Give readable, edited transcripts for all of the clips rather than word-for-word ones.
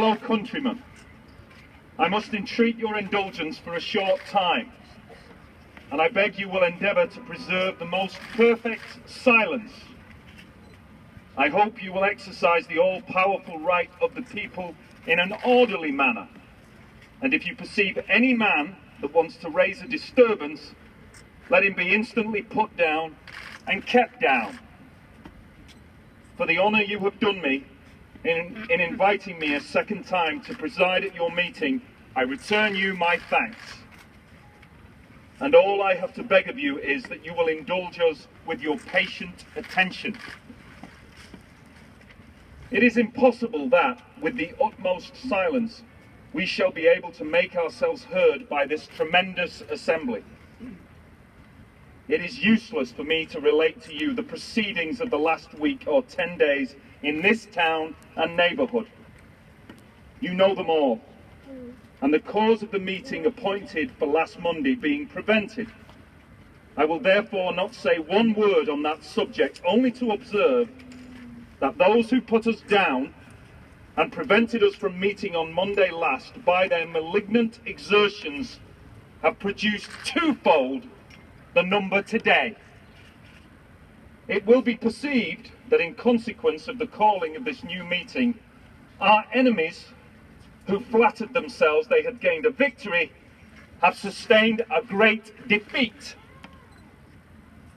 Fellow countrymen, I must entreat your indulgence for a short time, and I beg you will endeavour to preserve the most perfect silence. I hope you will exercise the all-powerful right of the people in an orderly manner, and if you perceive any man that wants to raise a disturbance, let him be instantly put down and kept down. For the honour you have done me in inviting me a second time to preside at your meeting, I return you my thanks. And all I have to beg of you is that you will indulge us with your patient attention. It is impossible that, with the utmost silence, we shall be able to make ourselves heard by this tremendous assembly. It is useless for me to relate to you the proceedings of the last week or 10 days in this town and neighbourhood. You know them all, and the cause of the meeting appointed for last Monday being prevented. I will therefore not say one word on that subject, only to observe that those who put us down and prevented us from meeting on Monday last by their malignant exertions have produced twofold the number today. It will be perceived that in consequence of the calling of this new meeting, our enemies, who flattered themselves they had gained a victory, have sustained a great defeat.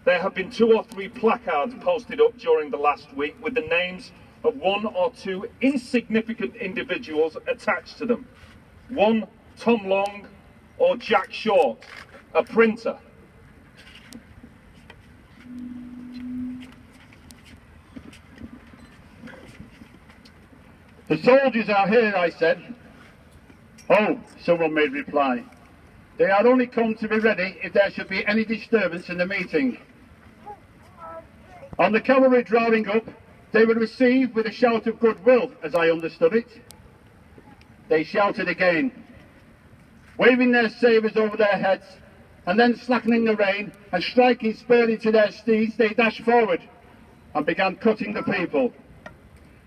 There have been 2 or 3 placards posted up during the last week with the names of 1 or 2 insignificant individuals attached to them. One Tom Long or Jack Short, a printer. The soldiers are here, I said. Oh, someone made reply. They are only come to be ready if there should be any disturbance in the meeting. On the cavalry drawing up, they were received with a shout of goodwill, as I understood it. They shouted again, waving their sabres over their heads, and then slackening the rein and striking spurs into their steeds, they dashed forward and began cutting the people.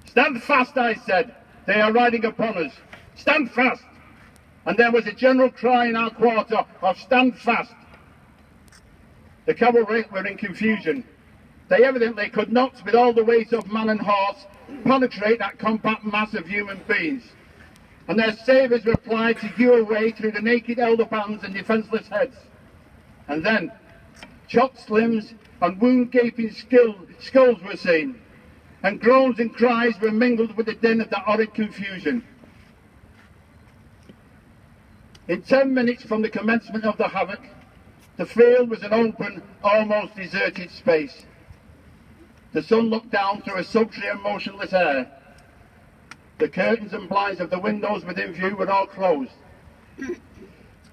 Stand fast, I said. They are riding upon us. Stand fast. And there was a general cry in our quarter of stand fast. The cavalry were in confusion. They evidently could not, with all the weight of man and horse, penetrate that compact mass of human beings. And their sabres replied to hew a way through the naked elder bands and defenceless heads. And then, chopped limbs and wound-gaping skulls were seen, and groans and cries were mingled with the din of the horrid confusion. In 10 minutes from the commencement of the havoc, the field was an open, almost deserted space. The sun looked down through a sultry and motionless air. The curtains and blinds of the windows within view were all closed.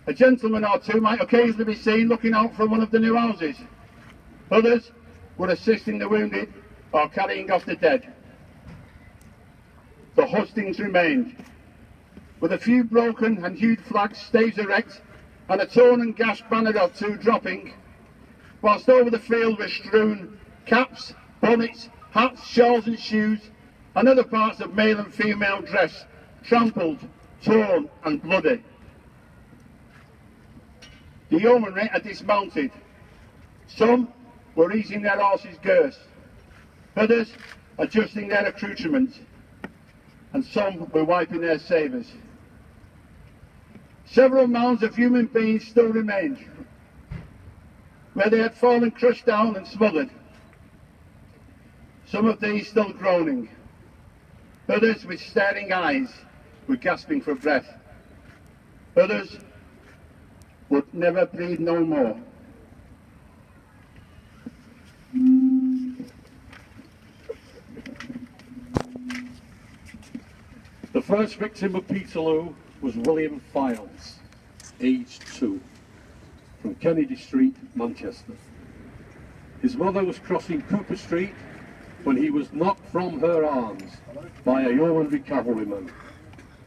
A gentleman or 2 might occasionally be seen looking out from one of the new houses. Others were assisting the wounded or carrying off the dead. The hustings remained, with a few broken and hewed flags, staves erect, and a torn and gashed banner or 2 dropping, whilst over the field were strewn caps, bonnets, hats, shawls and shoes, and other parts of male and female dress, trampled, torn and bloody. The yeomanry had dismounted. Some were easing their horses' girths, others adjusting their accoutrements, and some were wiping their sabres. Several mounds of human beings still remained, where they had fallen crushed down and smothered. Some of these still groaning, others with staring eyes were gasping for breath, others would never breathe no more. The first victim of Peterloo was William Files, aged 2, from Kennedy Street, Manchester. His mother was crossing Cooper Street when he was knocked from her arms by a yeomanry cavalryman.